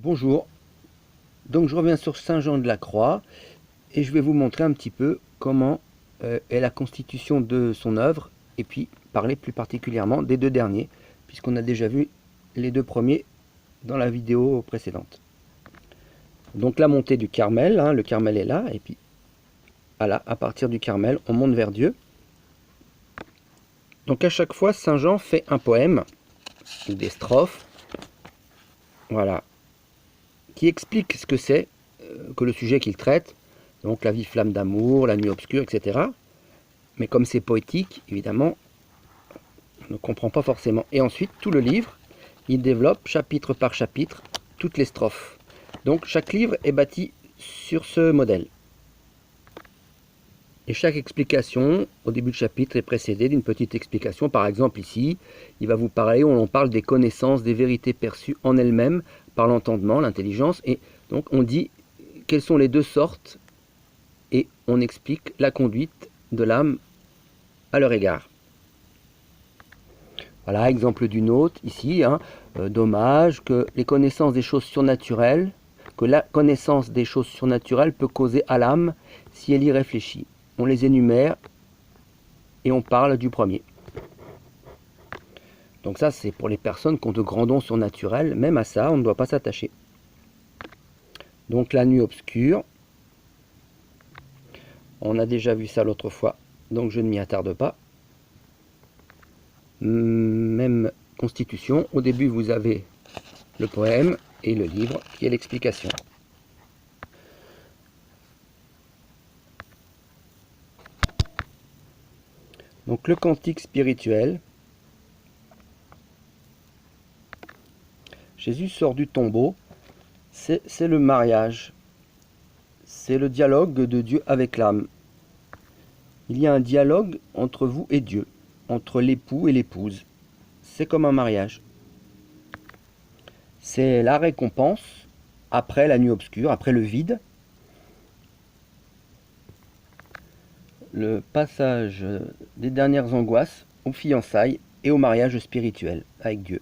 Bonjour, donc je reviens sur Saint Jean de la Croix et je vais vous montrer un petit peu comment est la constitution de son œuvre et puis parler plus particulièrement des deux derniers puisqu'on a déjà vu les deux premiers dans la vidéo précédente. Donc la montée du Carmel, le Carmel est là et puis voilà, à partir du Carmel on monte vers Dieu. Donc à chaque fois Saint Jean fait un poème ou des strophes, voilà, qui explique ce que c'est que le sujet qu'il traite, donc la vie flamme d'amour, la nuit obscure, etc. Mais comme c'est poétique, évidemment, on ne comprend pas forcément. Et ensuite, tout le livre, il développe chapitre par chapitre toutes les strophes. Donc chaque livre est bâti sur ce modèle. Et chaque explication, au début de chapitre, est précédée d'une petite explication. Par exemple, ici, il va vous parler, on parle des connaissances, des vérités perçues en elles-mêmes par l'entendement, l'intelligence. Et donc on dit quelles sont les deux sortes et on explique la conduite de l'âme à leur égard. Voilà, exemple d'une autre, ici, dommage que les connaissances des choses surnaturelles, que la connaissance des choses surnaturelles peut causer à l'âme si elle y réfléchit. On les énumère et on parle du premier. Donc ça, c'est pour les personnes qui ont de grands dons surnaturels. Même à ça, on ne doit pas s'attacher. Donc la nuit obscure. On a déjà vu ça l'autre fois, donc je ne m'y attarde pas. Même constitution. Au début, vous avez le poème et le livre qui est l'explication. Donc le cantique spirituel. Jésus sort du tombeau. C'est le mariage. C'est le dialogue de Dieu avec l'âme. Il y a un dialogue entre vous et Dieu, entre l'époux et l'épouse. C'est comme un mariage. C'est la récompense après la nuit obscure, après le vide. Le passage des dernières angoisses aux fiançailles et au mariage spirituel avec Dieu.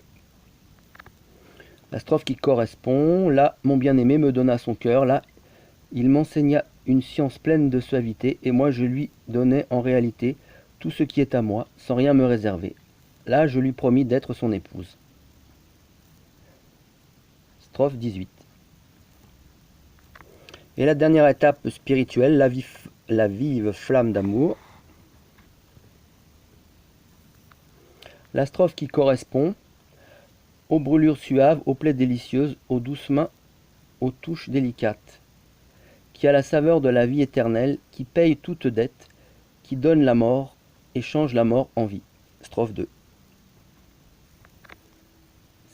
La strophe qui correspond, là, mon bien-aimé me donna son cœur, là, il m'enseigna une science pleine de suavité, et moi je lui donnais en réalité tout ce qui est à moi, sans rien me réserver. Là, je lui promis d'être son épouse. Strophe 18. Et la dernière étape spirituelle, la vive flamme d'amour. La strophe qui correspond aux brûlures suaves, aux plaies délicieuses, aux douces mains, aux touches délicates, qui a la saveur de la vie éternelle, qui paye toute dette, qui donne la mort et change la mort en vie. Strophe 2.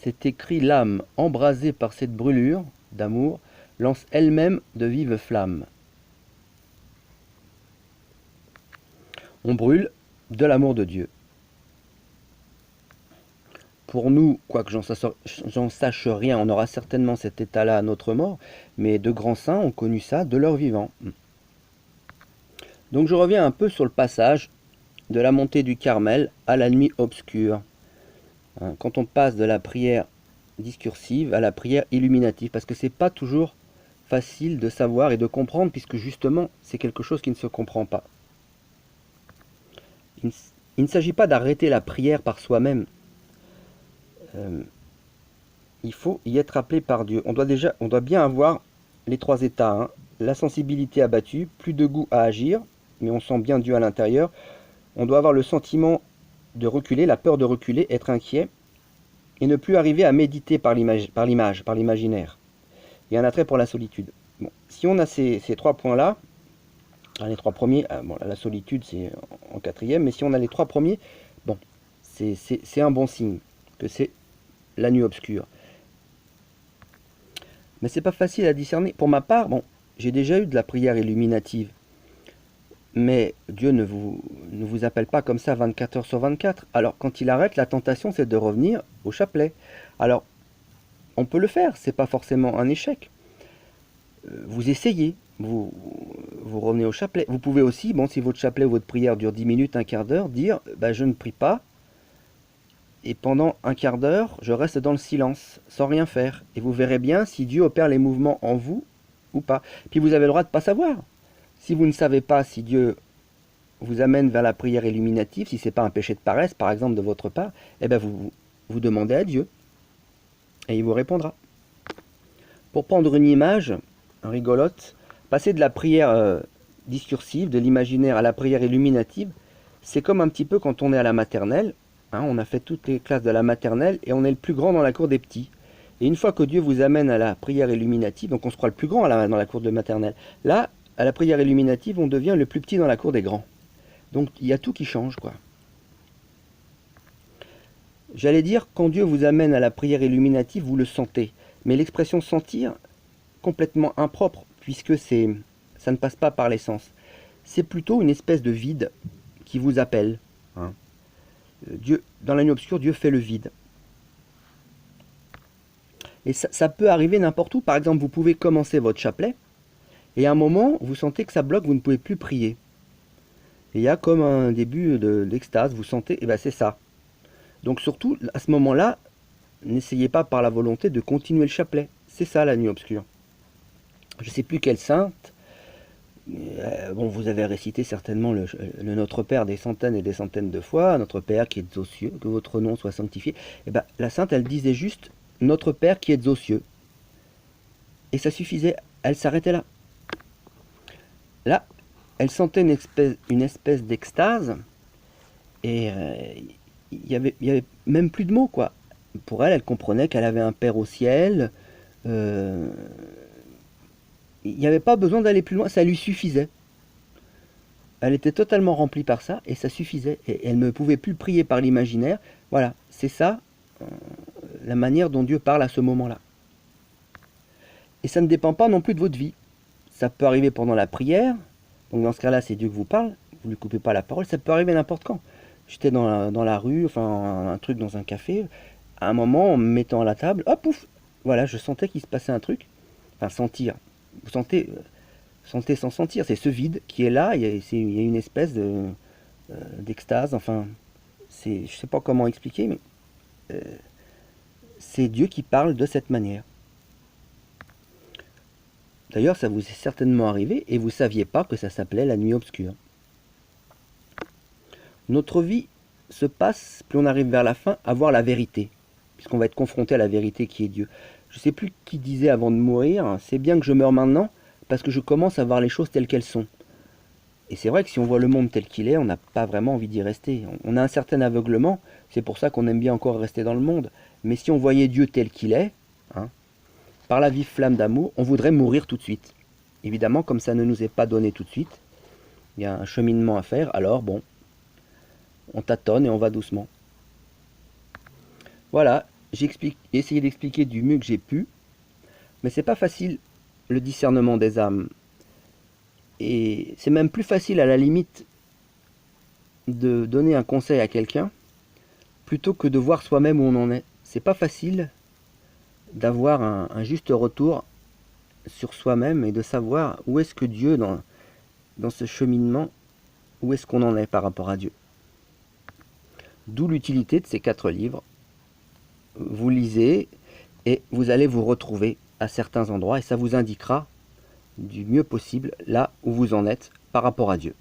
C'est écrit, l'âme, embrasée par cette brûlure d'amour, lance elle-même de vives flammes. On brûle de l'amour de Dieu. Pour nous, quoique j'en sache rien, on aura certainement cet état-là à notre mort, mais de grands saints ont connu ça de leur vivant. Donc je reviens un peu sur le passage de la montée du Carmel à la nuit obscure. Quand on passe de la prière discursive à la prière illuminative, parce que c'est pas toujours facile de savoir et de comprendre, puisque justement c'est quelque chose qui ne se comprend pas. Il ne s'agit pas d'arrêter la prière par soi-même. Il faut y être appelé par Dieu. On doit bien avoir les trois états. La sensibilité abattue, plus de goût à agir, mais on sent bien Dieu à l'intérieur. On doit avoir le sentiment de reculer, la peur de reculer, être inquiet, et ne plus arriver à méditer par l'image, par l'imaginaire. Et un attrait pour la solitude. Bon, si on a ces trois points-là, les trois premiers, bon, la solitude c'est en quatrième, mais si on a les trois premiers, bon, c'est un bon signe que c'est la nuit obscure. Mais c'est pas facile à discerner. Pour ma part, bon, j'ai déjà eu de la prière illuminative. Mais Dieu ne vous appelle pas comme ça 24 heures sur 24. Alors quand il arrête, la tentation c'est de revenir au chapelet. Alors, on peut le faire, c'est pas forcément un échec. Vous essayez, vous revenez au chapelet. Vous pouvez aussi, bon, si votre chapelet ou votre prière dure 10 minutes, un quart d'heure, dire je ne prie pas, et pendant un quart d'heure, je reste dans le silence, sans rien faire. Et vous verrez bien si Dieu opère les mouvements en vous ou pas. Puis vous avez le droit de ne pas savoir. Si vous ne savez pas si Dieu vous amène vers la prière illuminative, si ce n'est pas un péché de paresse, par exemple, de votre part, eh bien vous demandez à Dieu. Et il vous répondra. Pour prendre une image rigolote, passer de la prière discursive, de l'imaginaire à la prière illuminative, c'est comme un petit peu quand on est à la maternelle. Hein, on a fait toutes les classes de la maternelle et on est le plus grand dans la cour des petits. Et une fois que Dieu vous amène à la prière illuminative, donc on se croit le plus grand dans la cour de maternelle, là, à la prière illuminative, on devient le plus petit dans la cour des grands. Donc il y a tout qui change, quoi. J'allais dire, quand Dieu vous amène à la prière illuminative, vous le sentez. Mais l'expression sentir, complètement impropre, puisque ça ne passe pas par les sens. C'est plutôt une espèce de vide qui vous appelle. Hein. Dieu, dans la nuit obscure, Dieu fait le vide. Et ça peut arriver n'importe où. Par exemple, vous pouvez commencer votre chapelet, et à un moment, vous sentez que ça bloque, vous ne pouvez plus prier. Et il y a comme un début d'extase, vous sentez, et bien c'est ça. Donc surtout, à ce moment-là, n'essayez pas par la volonté de continuer le chapelet. C'est ça la nuit obscure. Je ne sais plus quelle sainte. Bon, vous avez récité certainement le Notre Père des centaines et des centaines de fois. Notre Père qui êtes aux cieux, que votre nom soit sanctifié. Et ben, la sainte, elle disait juste Notre Père qui êtes aux cieux. Et ça suffisait. Elle s'arrêtait là. Là, elle sentait une espèce d'extase. Et il y avait même plus de mots, quoi. Pour elle, elle comprenait qu'elle avait un Père au ciel. Il n'y avait pas besoin d'aller plus loin, ça lui suffisait. Elle était totalement remplie par ça, et ça suffisait. Et elle ne pouvait plus prier par l'imaginaire. Voilà, c'est ça, la manière dont Dieu parle à ce moment-là. Et ça ne dépend pas non plus de votre vie. Ça peut arriver pendant la prière, donc dans ce cas-là, c'est Dieu qui vous parle, vous ne lui coupez pas la parole, ça peut arriver n'importe quand. J'étais dans la rue, enfin un truc dans un café, à un moment, en me mettant à la table, hop, pouf, voilà, je sentais qu'il se passait un truc. Enfin, sentir. Vous sentez sans sentir. C'est ce vide qui est là, il y a une espèce d'extase, enfin, je ne sais pas comment expliquer, mais c'est Dieu qui parle de cette manière. D'ailleurs, ça vous est certainement arrivé, et vous ne saviez pas que ça s'appelait la nuit obscure. Notre vie se passe, plus on arrive vers la fin, à voir la vérité, puisqu'on va être confronté à la vérité qui est Dieu. Je ne sais plus qui disait avant de mourir, c'est bien que je meure maintenant, parce que je commence à voir les choses telles qu'elles sont. Et c'est vrai que si on voit le monde tel qu'il est, on n'a pas vraiment envie d'y rester. On a un certain aveuglement, c'est pour ça qu'on aime bien encore rester dans le monde. Mais si on voyait Dieu tel qu'il est, hein, par la vive flamme d'amour, on voudrait mourir tout de suite. Évidemment, comme ça ne nous est pas donné tout de suite, il y a un cheminement à faire, alors bon, on tâtonne et on va doucement. Voilà, j'ai essayé d'expliquer du mieux que j'ai pu, mais c'est pas facile le discernement des âmes. Et c'est même plus facile à la limite de donner un conseil à quelqu'un plutôt que de voir soi-même où on en est. C'est pas facile d'avoir un juste retour sur soi-même et de savoir où est-ce que Dieu, dans ce cheminement, où est-ce qu'on en est par rapport à Dieu. D'où l'utilité de ces 4 livres. Vous lisez et vous allez vous retrouver à certains endroits et ça vous indiquera du mieux possible là où vous en êtes par rapport à Dieu.